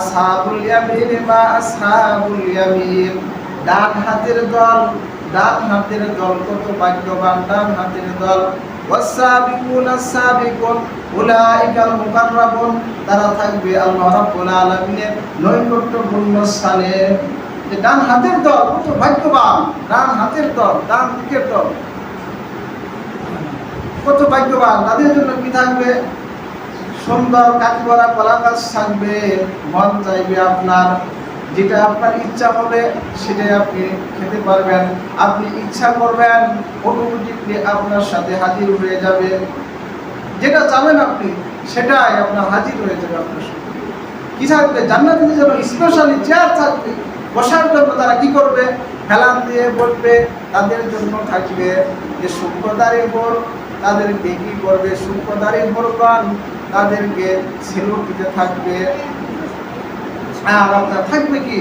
আসহাবুল ইয়ামিন মা আসহাবুল ইয়ামিন, ডান হাতের দল, ডান হাতের দল কত ভাগ্যবান ডান হাতের দল। ওয়াসাবিকুন আস-সাবিকুন উলাইকাল মুকাররাবুন, তারা থাকবে আল্লাহ রাব্বুল আলামিনের নৈকট্যপূর্ণ স্থানে। যে ডান হাতের দল কত ভাগ্যবান, ডান হাতের দল, ডান দিকের দল কত ভাগ্যবান। তাদের জন্য কি থাকবে? সুন্দর কাঠগড়া কলা গাছ থাকবে। মন চাইবে আপনার, যেটা আপনার ইচ্ছা হবে সেটাই আপনি খেতে পারবেন। আপনি ইচ্ছা করবেন অটোমেটিকলি আপনার সাথে হাজির হয়ে যাবে। যেটা চাবেন আপনি সেটাই আপনার হাজির হয়ে যাবে আপনার সাথে। কি থাকবে? জান্নাতের জন্য স্পেশালি চেয়ার থাকবে বসার জন্য। তারা কি করবে? হেলান দিয়ে বসবে। তাদের জন্য থাকবে যে সূক্ষ্মদারি বোর, তাদেরকে কি করবে? সূক্ষ্মদারি বোরগণ তাদেরকে সেলুট দিতে থাকবে। আর আপনার থাকবে কি?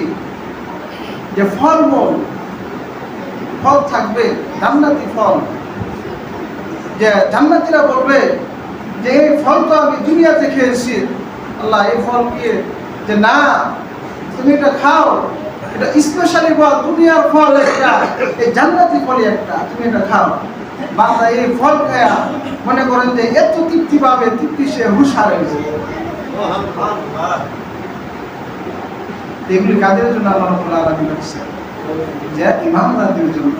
যে ফলমূল, ফল থাকবে, জান্নাতি ফল। যে জান্নাতীরা বলবে যে এই ফল তো আমি দুনিয়াতে খেয়েছি, আল্লাহ এই ফল কি? যে না, তুমি এটা খাও, এটা স্পেশালি ফল, দুনিয়ার ফল একটা, এই জান্নাতি ফলই একটা, তুমি এটা খাও। বান্দা এই ফল খায়া মনে করেন যে এত তৃপ্তি পাবে, তৃপ্তি সে হুঁশ হারাইছে। এগুলি কাদের জন্য আল্লাহ রাব্বুল আলামিন রাখছে? যে ইমানদারদের জন্য।